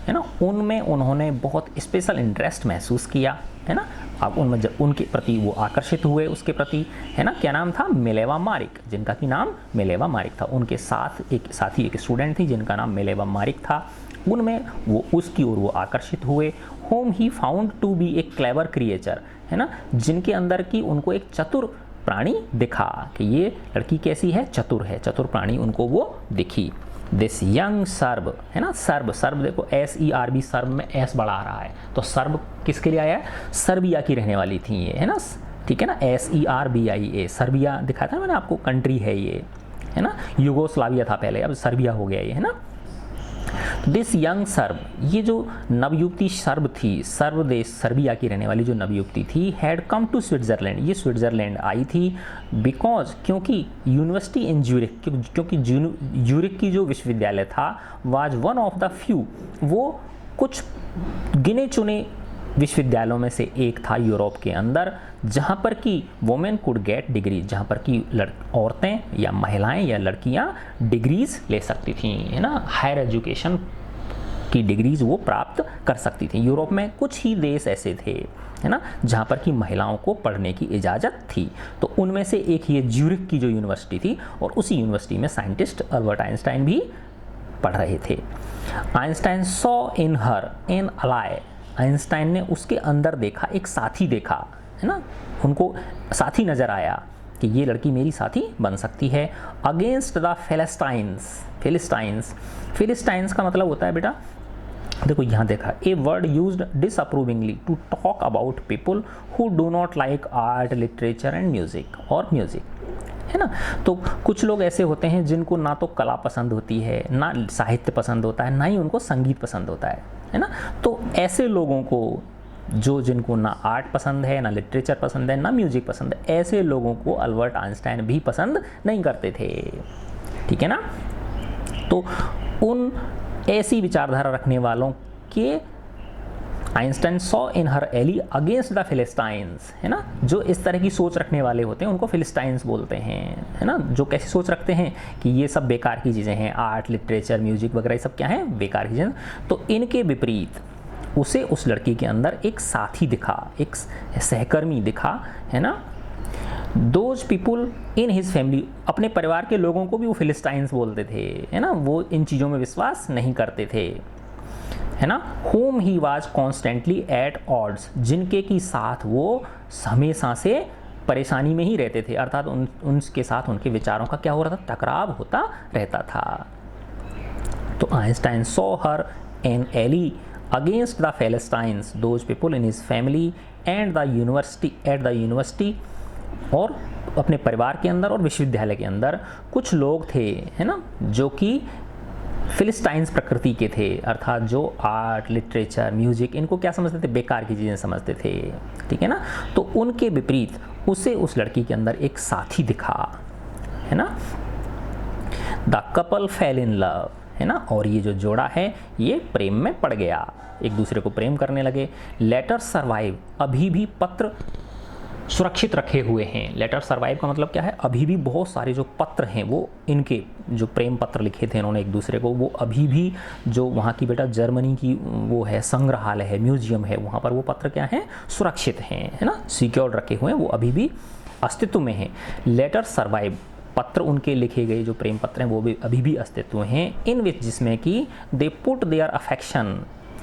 है ना, उनमें उन्होंने बहुत स्पेशल इंटरेस्ट महसूस किया, है ना। अब उनमें उनके प्रति वो आकर्षित हुए, उसके प्रति, है ना। क्या नाम था, मिलेवा मारिक, जिनका कि नाम मिलेवा मारिक था। उनके साथ एक साथी एक स्टूडेंट थी जिनका नाम मिलेवा मारिक था। उनमें वो उसकी ओर वो आकर्षित हुए। Whom he found to be a clever creature, है ना, जिनके अंदर की उनको एक चतुर प्राणी दिखा, कि ये लड़की कैसी है, चतुर है, चतुर प्राणी उनको वो दिखी। दिस यंग सर्ब, है ना, सर्ब, सर्ब देखो SERB, सर्ब में S बढ़ा आ रहा है, तो सर्ब किसके लिए आया है, सर्बिया की रहने वाली थी ये, है ना, ठीक है ना, SERBIA, सर्बिया दिखाया था मैंने आपको, कंट्री है ये, है ना, यूगोस्लाविया था पहले, अब सर्बिया हो गया ये, है ना। दिस यंग सर्ब, ये जो नवयुवती सर्ब थी, सर्ब देश सर्बिया की रहने वाली जो नवयुवती थी, हैड कम टू स्विट्ज़रलैंड, ये स्विट्ज़रलैंड आई थी, बिकॉज, क्योंकि यूनिवर्सिटी इन ज्यूरिख, क्योंकि ज्यूरिख की जो विश्वविद्यालय था, was one of the few, वो कुछ गिने चुने विश्वविद्यालयों में से एक था यूरोप के अंदर, जहाँ पर कि वोमेन कुड गेट डिग्री, जहाँ पर कि औरतें या महिलाएं या लड़कियाँ डिग्रीज ले सकती थीं, है ना, हायर एजुकेशन की डिग्रीज वो प्राप्त कर सकती थी। यूरोप में कुछ ही देश ऐसे थे, है ना, जहाँ पर कि महिलाओं को पढ़ने की इजाज़त थी। तो उनमें से एक ये ज्यूरिख की जो यूनिवर्सिटी थी, और उसी यूनिवर्सिटी में साइंटिस्ट अल्बर्ट आइंस्टाइन भी पढ़ रहे थे। Einstein saw in her an ally, Einstein ने उसके अंदर देखा, एक साथी देखा, है ना, उनको साथी नज़र आया कि ये लड़की मेरी साथी बन सकती है। अगेंस्ट द फिलिस्टाइंस, फिलिस्टाइंस का मतलब होता है बेटा, देखो यहाँ देखा, a word used disapprovingly to talk about people who do not like art, literature and music, और म्यूजिक, है ना। तो कुछ लोग ऐसे होते हैं जिनको ना तो कला पसंद होती है, ना साहित्य पसंद होता है, ना ही उनको संगीत पसंद होता है ना। तो ऐसे लोगों को, जिनको ना आर्ट पसंद है, ना लिटरेचर पसंद है, ना म्यूजिक पसंद है, ऐसे लोगों को अल्बर्ट आइंस्टाइन भी पसंद नहीं करते थे, ठीक है ना। तो उन ऐसी विचारधारा रखने वालों के Einstein saw in her ally against the philistines, है ना, जो इस तरह की सोच रखने वाले होते हैं उनको फिलिस्टाइंस बोलते हैं, है ना, जो कैसी सोच रखते हैं कि ये सब बेकार की चीज़ें हैं, आर्ट, लिटरेचर, म्यूजिक वगैरह ये सब क्या है, बेकार की चीज़ें। तो इनके विपरीत उसे उस लड़की के अंदर एक साथी दिखा, एक सहकर्मी दिखा, है ना। Those people in his family, अपने परिवार के लोगों को भी वो फिलिस्टाइंस बोलते थे, है ना, वो इन चीज़ों में विश्वास नहीं करते थे, है ना। Whom he was constantly at odds, जिनके की साथ वो हमेशा से परेशानी में ही रहते थे, अर्थात उनके साथ उनके विचारों का क्या हो रहा था, टकराव होता रहता था। तो Einstein saw her an ally against the philistines, those people in his family and the university, और अपने परिवार के अंदर और विश्वविद्यालय के अंदर कुछ लोग थे, है ना, जो कि फिलिस्टाइंस प्रकृति के थे, अर्थात जो आर्ट, लिटरेचर, म्यूजिक इनको क्या समझते थे, बेकार की चीज़ें समझते थे, ठीक है ना। तो उनके विपरीत उसे उस लड़की के अंदर एक साथी दिखा, है ना। The couple fail in love, है ना, और ये जो जोड़ा है ये प्रेम में पड़ गया, एक दूसरे को प्रेम करने लगे। लेटर सर्वाइव, अभी भी पत्र सुरक्षित रखे हुए हैं। लेटर सर्वाइव का मतलब क्या है, अभी भी बहुत सारे जो पत्र हैं वो इनके जो प्रेम पत्र लिखे थे इन्होंने एक दूसरे को, वो अभी भी जो वहाँ की बेटा जर्मनी की वो है संग्रहालय है, म्यूजियम है, वहाँ पर वो पत्र क्या हैं, सुरक्षित हैं, है ना, सिक्योर्ड रखे हुए हैं, वो अभी भी अस्तित्व में हैं। लेटर सर्वाइव, पत्र उनके लिखे गए जो प्रेम पत्र हैं वो भी अभी भी अस्तित्व हैं। इन विच, जिसमें कि they put their affection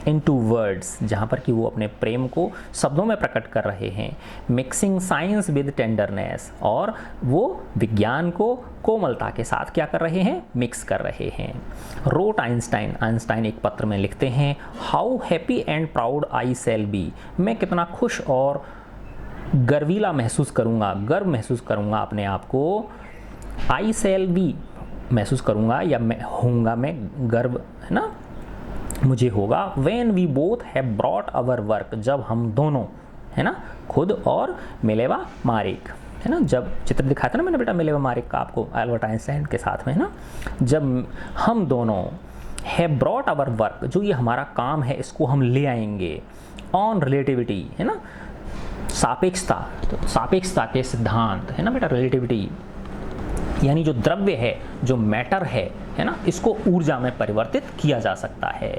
into words, जहाँ पर कि वो अपने प्रेम को शब्दों में प्रकट कर रहे हैं। मिक्सिंग साइंस विद टेंडरनेस, और वो विज्ञान को कोमलता के साथ क्या कर रहे हैं, मिक्स कर रहे हैं। रोट आइंस्टाइन, आइंस्टाइन एक पत्र में लिखते हैं, how happy and proud I shall be, मैं कितना खुश और गर्वीला महसूस करूँगा, गर्व महसूस करूँगा अपने आप को। आई शैल बी, महसूस करूँगा या मैं होऊंगा, मैं गर्व, है ना, मुझे होगा। When we both have brought our work, जब हम दोनों, है ना, खुद और मिलेवा मारिक, है ना, जब चित्र दिखाया था ना मैंने बेटा मिलेवा मारिक का आपको एल्बर्ट आइंस्टाइन के साथ में, है ना, जब हम दोनों हैव ब्रॉट आवर वर्क, जो ये हमारा काम है इसको हम ले आएंगे, ऑन रिलेटिविटी, है ना, सापेक्षता, तो सापेक्षता के सिद्धांत, है ना बेटा, रिलेटिविटी यानी जो द्रव्य है, जो मैटर है ना, इसको ऊर्जा में परिवर्तित किया जा सकता है,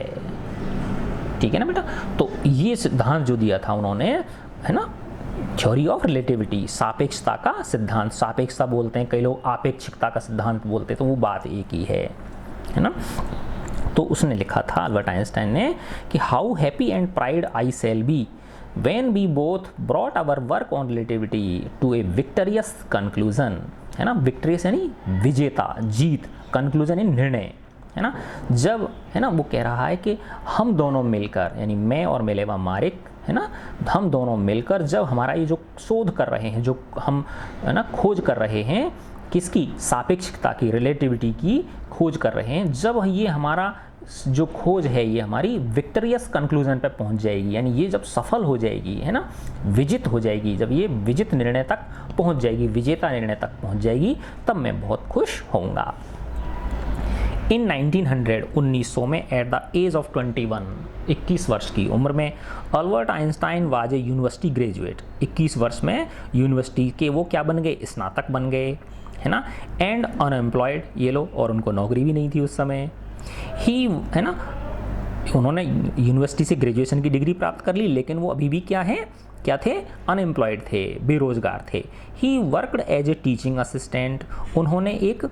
ठीक है ना बेटा। तो ये सिद्धांत जो दिया था उन्होंने, है ना, थ्योरी ऑफ रिलेटिविटी, सापेक्षता का सिद्धांत, सापेक्षता बोलते हैं कई लोग, आपेक्षिकता का सिद्धांत बोलते हैं, तो वो बात एक ही है ना। तो उसने लिखा था अल्बर्ट आइंस्टाइन ने कि how happy and pride I shall be when we both brought our work on relativity to a victorious conclusion, है ना, victorious यानी विजेता, जीत, conclusion यानी निर्णय, है ना। जब, है ना, वो कह रहा है कि हम दोनों मिलकर, यानी मैं और मिलेवा मारिक, है ना, हम दोनों मिलकर जब हमारा ये जो शोध कर रहे हैं, जो हम, है ना, खोज कर रहे हैं, किसकी, सापेक्षिकता की, रिलेटिविटी की खोज कर रहे हैं, जब ये हमारा जो खोज है ये हमारी विक्टोरियस कंक्लूजन पे पहुंच जाएगी, यानी ये जब सफल हो जाएगी, है ना, विजित हो जाएगी, जब ये विजित निर्णय तक पहुंच जाएगी, विजेता निर्णय तक पहुंच जाएगी, तब मैं बहुत खुश होऊंगा। इन 1900 में एट द एज ऑफ 21 वर्ष की उम्र में Albert Einstein was a university graduate, 21 वर्ष में यूनिवर्सिटी के वो क्या बन गए, स्नातक बन गए, है ना। एंड अनएम्प्लॉयड, ये लो, और उनको नौकरी भी नहीं थी उस समय। ही, है ना, उन्होंने यूनिवर्सिटी से ग्रेजुएशन की डिग्री प्राप्त कर ली, लेकिन वो अभी भी क्या है, क्या थे, अनएम्प्लॉयड थे, बेरोजगार थे। He worked as a teaching assistant, उन्होंने एक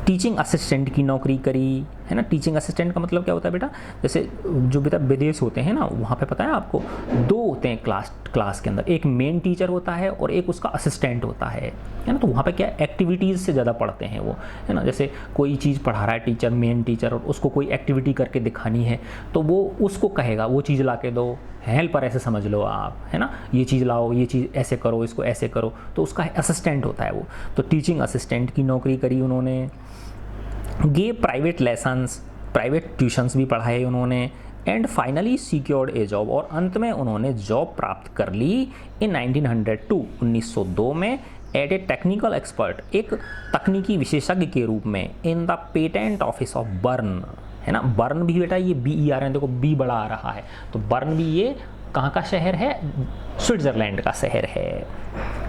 टीचिंग असिस्टेंट की नौकरी करी, है ना। टीचिंग असिस्टेंट का मतलब क्या होता है बेटा, जैसे जो बेटा विदेश होते हैं ना, वहाँ पे पता है आपको, दो होते हैं क्लास के अंदर, एक मेन टीचर होता है और एक उसका असिस्टेंट होता है ना। तो वहाँ पे क्या एक्टिविटीज़ से ज़्यादा पढ़ते हैं वो, है ना। जैसे कोई चीज़ पढ़ा रहा है टीचर, मेन टीचर, और उसको कोई एक्टिविटी करके दिखानी है, तो वो उसको कहेगा वो चीज़ ला के दो, हेल्पर ऐसे समझ लो आप, है ना, ये चीज़ लाओ, ये चीज़ ऐसे करो, इसको ऐसे करो, तो उसका असिस्टेंट होता है वो। तो टीचिंग असिस्टेंट की नौकरी करी उन्होंने। गे प्राइवेट लेसन्स, प्राइवेट ट्यूशन्स भी पढ़ाए उन्होंने। And finally secured A job, और अंत में उन्होंने जॉब प्राप्त कर ली इन 1902 में एट ए टेक्निकल एक्सपर्ट, एक तकनीकी विशेषज्ञ के रूप में, in the patent office of burn, है ना। बर्न भी बेटा ये BERN, देखो बी बड़ा आ रहा है, तो बर्न भी ये कहाँ का शहर है, स्विट्जरलैंड का शहर है,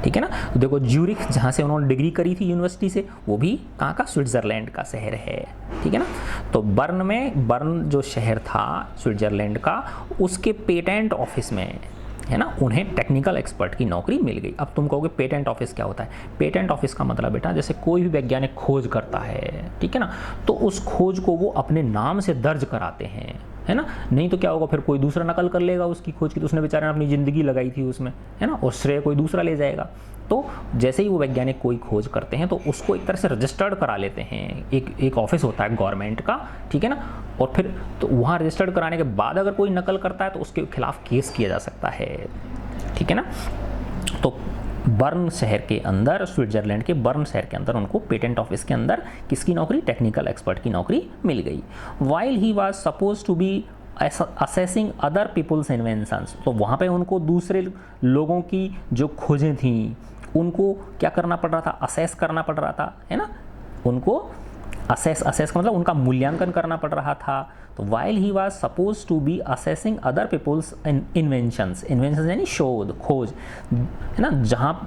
ठीक है ना। तो देखो ज्यूरिख जहाँ से उन्होंने डिग्री करी थी यूनिवर्सिटी से, वो भी कहाँ का, स्विट्जरलैंड का शहर है, ठीक है ना। तो बर्न जो शहर था स्विट्जरलैंड का, उसके पेटेंट ऑफिस में, है ना, उन्हें टेक्निकल एक्सपर्ट की नौकरी मिल गई। अब तुम कहोगे पेटेंट ऑफिस क्या होता है। पेटेंट ऑफिस का मतलब बेटा जैसे कोई भी वैज्ञानिक खोज करता है, ठीक है ना, तो उस खोज को वो अपने नाम से दर्ज कराते हैं, है ना। नहीं तो क्या होगा, फिर कोई दूसरा नकल कर लेगा उसकी खोज की, तो उसने बेचारे ने अपनी ज़िंदगी लगाई थी उसमें, है ना, और श्रेय कोई दूसरा ले जाएगा। तो जैसे ही वो वैज्ञानिक कोई खोज करते हैं तो उसको एक तरह से रजिस्टर्ड करा लेते हैं, एक ऑफिस होता है गवर्नमेंट का, ठीक है ना। और फिर तो वहाँ रजिस्टर्ड कराने के बाद अगर कोई नकल करता है तो उसके खिलाफ केस किया जा सकता है, ठीक है ना। तो बर्न शहर के अंदर, स्विट्जरलैंड के बर्न शहर के अंदर उनको पेटेंट ऑफिस के अंदर किसकी नौकरी, टेक्निकल एक्सपर्ट की नौकरी मिल गई। While he was supposed to be assessing other people's inventions, तो वहाँ पे उनको दूसरे लोगों की जो खोजें थीं उनको क्या करना पड़ रहा था, असेस करना पड़ रहा था, है ना। उनको असेस का मतलब उनका मूल्यांकन करना पड़ रहा था। तो while he was supposed to be assessing other people's inventions यानी शोध, खोज, है ना,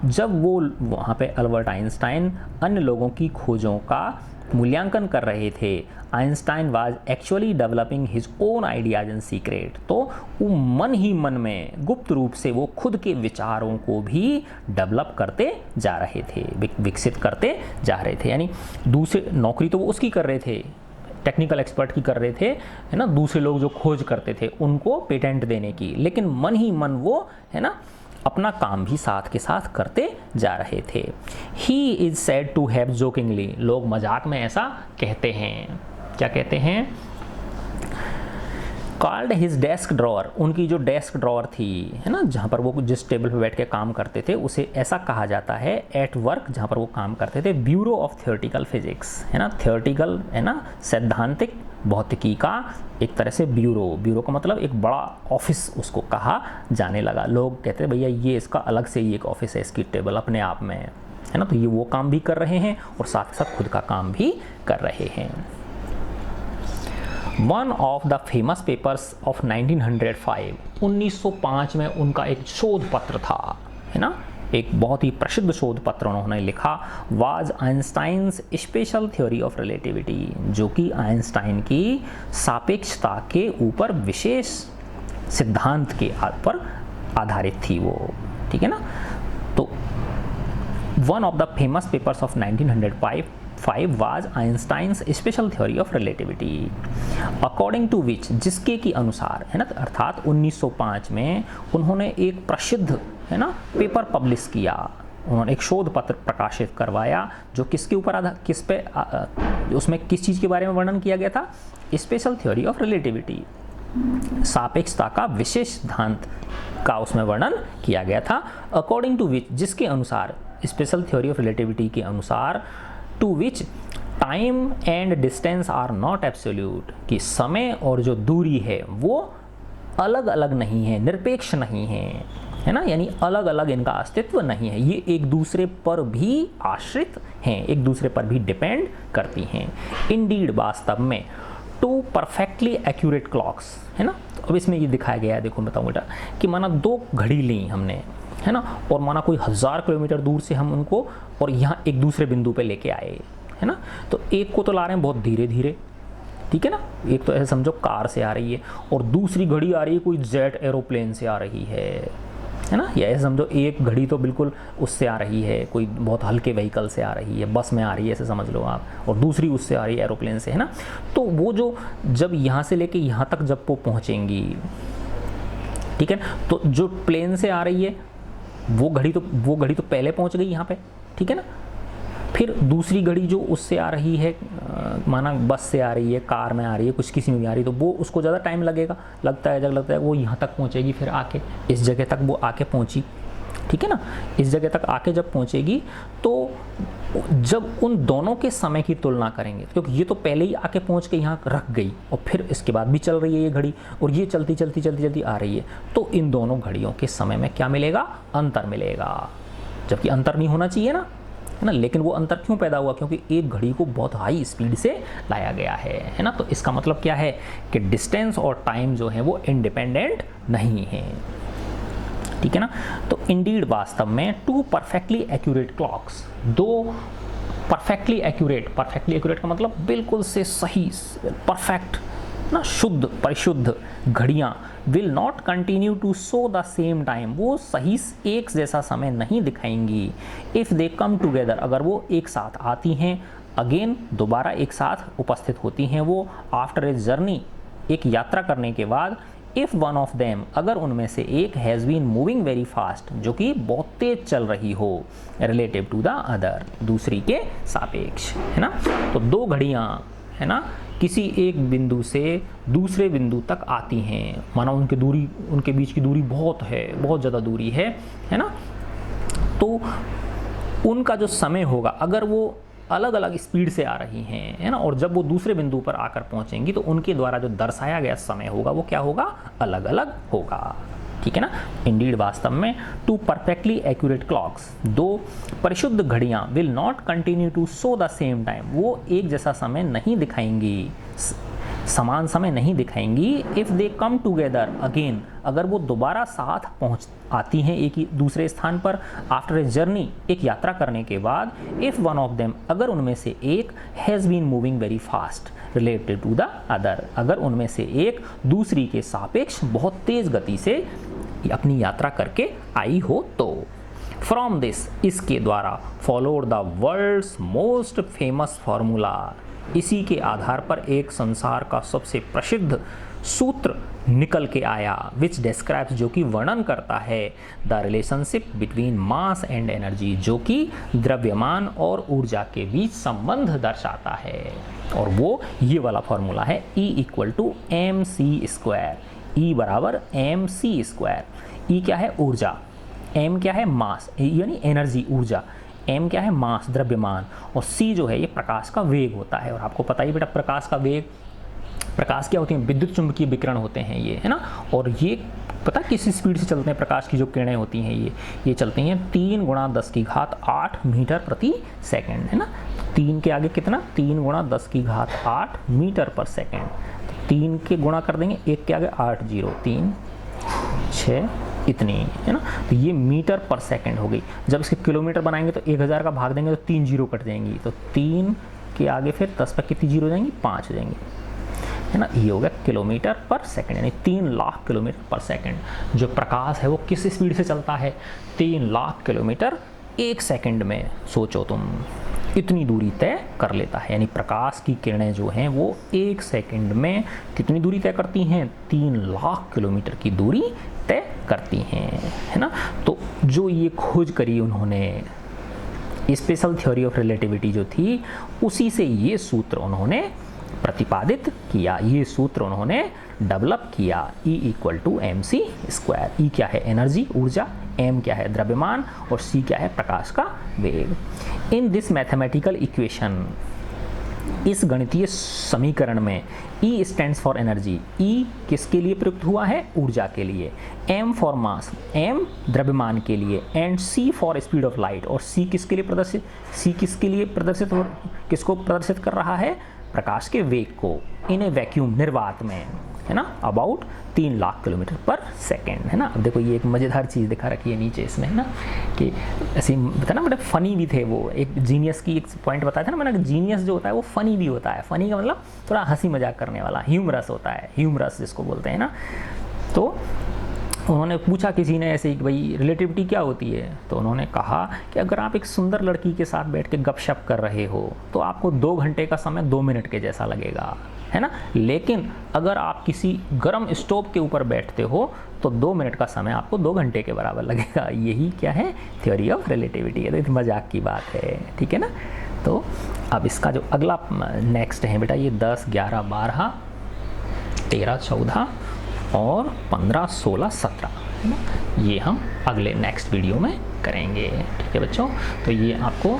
जब वो वहाँ पे अल्बर्ट आइंस्टाइन अन्य लोगों की खोजों का मूल्यांकन कर रहे थे, Einstein was actually developing his own ideas in secret, तो वो मन ही मन में गुप्त रूप से वो खुद के विचारों को भी डेवलप करते जा रहे थे, विकसित करते जा रहे थे। यानी दूसरे नौकरी तो वो उसकी कर रहे थे, टेक्निकल एक्सपर्ट की कर रहे थे, है ना, दूसरे लोग जो खोज करते थे उनको पेटेंट देने की, लेकिन मन ही मन वो, है ना, अपना काम भी साथ के साथ करते जा रहे थे। He is said to have jokingly, लोग मजाक में ऐसा कहते हैं, क्या कहते हैं, कॉल्ड हिज डेस्क ड्रॉअर, उनकी जो डेस्क ड्रॉअर थी, है ना, जहाँ पर वो जिस टेबल पर बैठ के काम करते थे उसे ऐसा कहा जाता है एट वर्क, जहाँ पर वो काम करते थे, ब्यूरो ऑफ थियोरेटिकल फिजिक्स, है ना, थियोरेटिकल, है ना, सैद्धांतिक भौतिकी का एक तरह से ब्यूरो का मतलब एक बड़ा ऑफिस उसको कहा जाने लगा। लोग कहते हैं भैया ये इसका अलग से ही एक ऑफिस है, इसकी टेबल अपने आप में है ना। तो ये वो काम भी कर रहे हैं और साथ साथ खुद का काम भी कर रहे हैं। One of the famous papers of 1905 में उनका एक शोध पत्र था, है ना, एक बहुत ही प्रसिद्ध शोध पत्र उन्होंने लिखा, was Einstein's special theory of relativity, जो कि आइंस्टाइन की सापेक्षता के ऊपर विशेष सिद्धांत के पर आधारित थी वो, ठीक है ना। तो one of the famous papers of 1905 was Einstein's special theory of relativity, according to which, जिसके की अनुसार, है ना, अर्थात 1905 में उन्होंने एक प्रसिद्ध, है ना, पेपर पब्लिश किया, उन्होंने एक शोध पत्र प्रकाशित करवाया जो किसके ऊपर किस पे उसमें किस चीज़ के बारे में वर्णन किया गया था, स्पेशल थ्योरी ऑफ रिलेटिविटी, सापेक्षता का विशेष सिद्धांत का उसमें वर्णन किया गया था। अकॉर्डिंग टू विच, जिसके अनुसार, स्पेशल थ्योरी ऑफ रिलेटिविटी के अनुसार, to which time and distance are not absolute, कि समय और जो दूरी है वो अलग अलग नहीं है, निरपेक्ष नहीं है ना, यानी अलग अलग इनका अस्तित्व नहीं है, ये एक दूसरे पर भी आश्रित हैं, एक दूसरे पर भी डिपेंड करती हैं। इंडीड, वास्तव में, टू परफेक्टली एक्यूरेट क्लॉक्स, है ना। तो अब इसमें ये दिखाया गया है, देखो बताऊँ बेटा, कि माना दो घड़ी ली हमने, है ना, और माना कोई 1000 किलोमीटर दूर से हम उनको और यहाँ एक दूसरे बिंदु पे लेके आए, है ना। तो एक को तो ला रहे हैं बहुत धीरे धीरे, ठीक है ना, एक तो ऐसे समझो कार से आ रही है और दूसरी घड़ी आ रही है कोई जेट एरोप्लेन से आ रही है ना, या ऐसे समझो एक घड़ी तो बिल्कुल उससे आ रही है, कोई बहुत हल्के व्हीकल से आ रही है, बस में आ रही है ऐसे समझ लो आप, और दूसरी उससे आ रही है एरोप्लेन से, है ना। तो वो जो जब यहाँ से लेके यहाँ तक जब वो पहुँचेंगी, ठीक है, तो जो प्लेन से आ रही है वो घड़ी तो पहले पहुंच गई यहाँ पे, ठीक है ना। फिर दूसरी घड़ी जो उससे आ रही है, माना बस से आ रही है, कार में आ रही है, कुछ किसी में भी आ रही है, तो वो उसको ज़्यादा टाइम लगता है वो यहाँ तक पहुँचेगी, फिर आके इस जगह तक वो आके पहुँची, ठीक है ना। इस जगह तक आके जब पहुँचेगी तो जब उन दोनों के समय की तुलना करेंगे, क्योंकि ये तो पहले ही आके पहुँच के यहाँ रख गई और फिर इसके बाद भी चल रही है ये घड़ी, और ये चलती आ रही है, तो इन दोनों घड़ियों के समय में क्या मिलेगा, अंतर मिलेगा, जबकि अंतर नहीं होना चाहिए ना, है ना। लेकिन वो अंतर क्यों पैदा हुआ? क्योंकि एक घड़ी को बहुत हाई स्पीड से लाया गया है ना। तो इसका मतलब क्या है कि डिस्टेंस और टाइम जो है वो इंडिपेंडेंट नहीं है, ठीक है ना। तो इंडीड वास्तव में टू परफेक्टली एक्यूरेट क्लॉक्स, दो परफेक्टली एक्यूरेट का मतलब बिल्कुल से सही, परफेक्ट ना, शुद्ध परिशुद्ध घड़ियाँ will not continue to show the same time, वो सही एक जैसा समय नहीं दिखाएंगी। इफ़ दे कम टुगेदर, अगर वो एक साथ आती हैं, अगेन दोबारा एक साथ उपस्थित होती हैं वो, आफ्टर ए जर्नी, एक यात्रा करने के बाद, इफ़ वन ऑफ देम, अगर उनमें से एक has been moving very fast, जो कि बहुत तेज चल रही हो, रिलेटिव टू द अदर, दूसरी के सापेक्ष, है ना। तो दो घड़ियाँ है ना किसी एक बिंदु से दूसरे बिंदु तक आती हैं, माना उनके बीच की दूरी बहुत है, बहुत ज़्यादा दूरी है ना। तो उनका जो समय होगा, अगर वो अलग अलग स्पीड से आ रही हैं, है ना, और जब वो दूसरे बिंदु पर आकर पहुंचेंगी तो उनके द्वारा जो दर्शाया गया समय होगा वो क्या होगा? अलग अलग होगा, ठीक है ना। इंडीड वास्तव में टू परफेक्टली एक्यूरेट क्लॉक्स, दो परिशुद्ध घड़ियां, will not continue to show the same time, वो एक जैसा समय नहीं दिखाएंगी, समान समय नहीं दिखाएंगी। If they come together again, अगर वो दोबारा साथ पहुंच आती हैं एक ही दूसरे स्थान पर, आफ्टर ए जर्नी, एक यात्रा करने के बाद, इफ़ वन ऑफ देम, अगर उनमें से एक has been moving very fast related to the other, अगर उनमें से एक दूसरी के सापेक्ष बहुत तेज़ गति से अपनी यात्रा करके आई हो तो। फ्रॉम दिस, इसके द्वारा, followed the world's most famous formula, इसी के आधार पर एक संसार का सबसे प्रसिद्ध सूत्र निकल के आया, विच डिस्क्राइब्स, जो कि वर्णन करता है, the relationship between mass and energy, जो कि द्रव्यमान और ऊर्जा के बीच संबंध दर्शाता है। और वो ये वाला फॉर्मूला है E = mc², E बराबर mc²। E क्या है? ऊर्जा, m क्या है? मास यानी एनर्जी, ऊर्जा, m क्या है? मास, द्रव्यमान, और c जो है ये प्रकाश का वेग होता है। और आपको पता ही बेटा प्रकाश का वेग, प्रकाश क्या होती है? विद्युत चुंबकीय विकिरण होते हैं ये, है ना। और ये पता किस स्पीड से चलते हैं? प्रकाश की जो किरणें होती हैं ये चलती हैं 3 × 10⁸ मीटर प्रति सेकंड, है ना। 3 के आगे कितना? 3 × 10⁸ मीटर पर सेकंड। तो 3 के गुणा कर देंगे, 1 के आगे 8 0, 3 6 इतनी, है ना। तो ये मीटर पर सेकंड हो गई। जब इसके किलोमीटर बनाएंगे तो 1000 का भाग देंगे तो 3 जीरो कट जाएंगी, तो 3 के आगे फिर 10 पर कितनी जीरो हो जाएंगी? 5 हो जाएंगी, है ना। ये हो गया किलोमीटर पर सेकंड, यानी 3 लाख किलोमीटर पर सेकंड। जो प्रकाश है वो किस स्पीड से चलता है? 3 लाख किलोमीटर 1 सेकंड में। सोचो तुम, इतनी दूरी तय कर लेता है। यानी प्रकाश की किरणें जो हैं वो 1 सेकंड में कितनी दूरी तय करती हैं? 3 लाख किलोमीटर की दूरी तय करती हैं, है ना। तो जो ये खोज करी उन्होंने, स्पेशल थ्योरी ऑफ रिलेटिविटी जो थी, उसी से ये सूत्र उन्होंने प्रतिपादित किया, ये सूत्र उन्होंने डेवलप किया। E = mc²। E क्या है? एनर्जी, ऊर्जा, m क्या है? द्रव्यमान, और c क्या है? प्रकाश का वेग। इन दिस मैथमेटिकल इक्वेशन, इस गणितीय समीकरण में E stands for energy, E किसके लिए प्रयुक्त हुआ है? ऊर्जा के लिए, m फॉर मास, m द्रव्यमान के लिए, and c for speed of light, और c किसके लिए प्रदर्शित, किसको प्रदर्शित कर रहा है? प्रकाश के वेग को, इन ए वैक्यूम, निर्वात में, है ना, अबाउट 3 लाख किलोमीटर पर सेकेंड, है ना। अब देखो ये एक मज़ेदार चीज़ दिखा रखी है नीचे इसमें, है ना, कि ऐसी बता ना, बड़े फ़नी भी थे वो। एक जीनियस की एक पॉइंट बताया था ना मैंने, जीनियस जो होता है वो फ़नी भी होता है। फ़नी का मतलब थोड़ा हंसी मजाक करने वाला, ह्यूमरस होता है, ह्यूमरस जिसको बोलते हैं ना। तो उन्होंने पूछा किसी ने ऐसे कि भाई रिलेटिविटी क्या होती है, तो उन्होंने कहा कि अगर आप एक सुंदर लड़की के साथ बैठ के गपशप कर रहे हो तो आपको 2 घंटे का समय 2 मिनट के जैसा लगेगा, है ना। लेकिन अगर आप किसी गर्म स्टोव के ऊपर बैठते हो तो 2 मिनट का समय आपको 2 घंटे के बराबर लगेगा। यही क्या है? थ्योरी ऑफ रिलेटिविटी है। तो मजाक की बात है, ठीक है ना। तो अब इसका जो अगला नेक्स्ट है बेटा, ये 10, 11, 12, 13, 14 और 15, 16, 17, है ना, ये हम अगले नेक्स्ट वीडियो में करेंगे, ठीक है बच्चों। तो ये आपको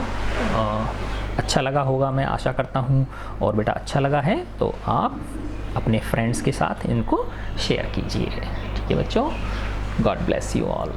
अच्छा लगा होगा, मैं आशा करता हूँ। और बेटा अच्छा लगा है तो आप अपने फ्रेंड्स के साथ इनको शेयर कीजिए, ठीक है बच्चों। God bless you all.